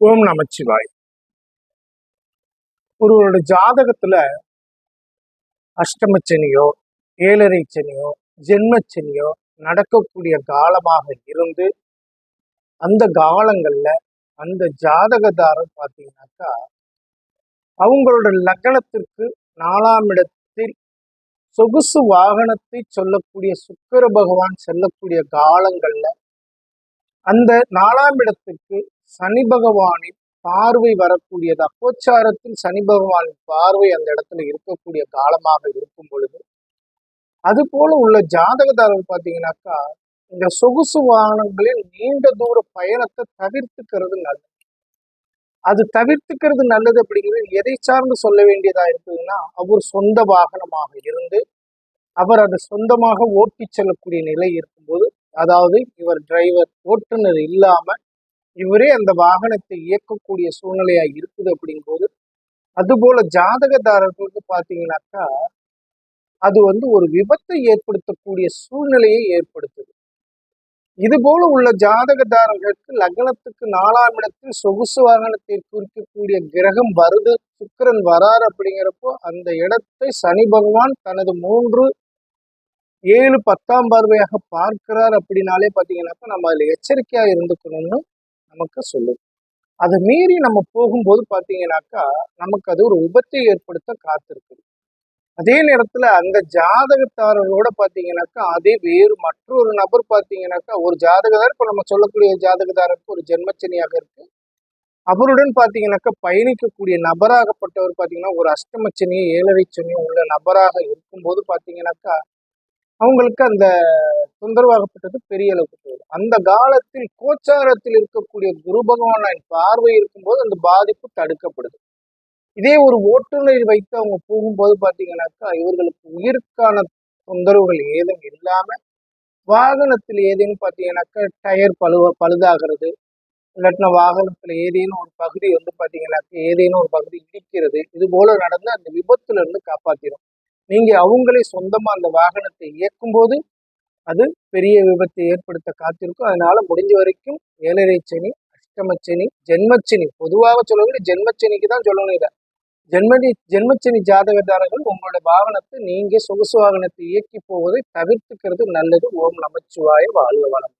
ஓம் நமச்சிவாய். ஒருவரோட ஜாதகத்துல அஷ்டமச்சனியோ, ஏழரை சனியோ, ஜென்மச்சனியோ நடக்கக்கூடிய காலமாக இருந்து அந்த காலங்கள்ல அந்த ஜாதகதாரர் பார்த்தீங்கன்னாக்கா அவங்களோட லக்னத்திற்கு 4ஆம் இடத்தில் சொகுசு வாகனத்தை சொல்லக்கூடிய சுக்கிர பகவான் செல்லக்கூடிய காலங்கள்ல அந்த 4ஆம் இடத்திற்கு சனி பகவானின் பார்வை வரக்கூடியது, அப்போச்சாரத்தில் சனி பகவானின் பார்வை அந்த இடத்துல இருக்கக்கூடிய காலமாக இருக்கும் பொழுது, அது போல உள்ள ஜாதகதாரர் பார்த்தீங்கன்னாக்கா இந்த சொகுசு வாகனங்களில் நீண்ட தூர பயணத்தை தவிர்த்துக்கிறது நல்லது. அது தவிர்த்துக்கிறது நல்லது அப்படிங்கிறது எதை சார்ந்து சொல்ல வேண்டியதா இருக்குதுன்னா, அவர் சொந்த வாகனமாக இருந்து அவர் அதை சொந்தமாக ஓட்டி செல்லக்கூடிய நிலை இருக்கும்போது, அதாவது இவர் டிரைவர் ஓட்டுநர் இல்லாம இவரே அந்த வாகனத்தை இயக்கக்கூடிய சூழ்நிலையா இருக்குது அப்படிங்கும்போது, அதுபோல ஜாதகதாரர்களுக்கு பார்த்தீங்கன்னாக்கா அது ஒரு விபத்தை ஏற்படுத்தக்கூடிய சூழ்நிலையை ஏற்படுத்துது. இது போல உள்ள ஜாதகதாரர்களுக்கு லக்னத்துக்கு 4ஆம் இடத்தில் சொகுசு வாகனத்தை குறிக்கக்கூடிய கிரகம் வருது, சுக்கிரன் வரார் அப்படிங்கிறப்போ அந்த இடத்தை சனி பகவான் தனது 3, 7, 10ஆம் பார்வையாக பார்க்கிறார் அப்படின்னாலே பார்த்தீங்கன்னாக்கா நம்ம அதில் எச்சரிக்கையா இருந்துக்கணும்னு நமக்கு சொல்லுது. அதை மீறி நம்ம போகும்போது பார்த்தீங்கன்னாக்கா நமக்கு அது ஒரு விபத்தை ஏற்படுத்த காத்திருக்குது. அதே நேரத்துல அந்த ஜாதகத்தாரரோட பார்த்தீங்கன்னாக்கா அதே வேறு மற்றொரு நபர் பார்த்தீங்கன்னாக்கா ஒரு ஜாதகதார், இப்போ நம்ம சொல்லக்கூடிய ஜாதகதாரருக்கு ஒரு ஜென்மச்சனியாக இருக்கு, அவருடன் பார்த்தீங்கன்னாக்கா பயணிக்கக்கூடிய நபராகப்பட்டவர் பார்த்தீங்கன்னா ஒரு அஷ்டமச்சனியோ 7.5 சனியோ உள்ள நபராக இருக்கும்போது பார்த்தீங்கன்னாக்கா அவங்களுக்கு அந்த தொந்தரவாகப்பட்டது பெரிய அளவுக்கு போகுது. அந்த காலத்தில் கோச்சாரத்தில் இருக்கக்கூடிய குரு பகவானின் பார்வை இருக்கும்போது அந்த பாதிப்பு தடுக்கப்படுது. இதே ஒரு ஓட்டுநரை வைத்து அவங்க போகும்போது பார்த்தீங்கன்னாக்கா இவர்களுக்கு உயிருக்கான தொந்தரவுகள் ஏதும் இல்லாம வாகனத்தில் ஏதேனும் பார்த்தீங்கன்னாக்கா டயர் பழுதாகிறது, இல்லாட்டினா வாகனத்துல ஏதேனும் ஒரு பகுதி பார்த்தீங்கன்னாக்கா ஏதேனும் ஒரு பகுதி இடிக்கிறது, இது போல நடந்து அந்த விபத்துல இருந்து காப்பாத்திடும். நீங்க அவங்களே சொந்தமா அந்த வாகனத்தை இயக்கும் போது அது பெரிய விபத்தை ஏற்படுத்த காத்திருக்கும். அதனால முடிஞ்ச வரைக்கும் 7.5 சனி, அஷ்டமச்சனி, ஜென்மச்சனி, பொதுவாக சொல்லக்கூடிய ஜென்மச்சனிக்கு தான் சொல்லணும். இதை ஜென்மச்சனி ஜாதகதாரர்கள் உங்களோட வாகனத்தை நீங்க சொகுசு வாகனத்தை இயக்கி போவதை தவிர்த்துக்கிறது நல்லது. ஓம் நமச்சிவாய. வாழ்க வளம்.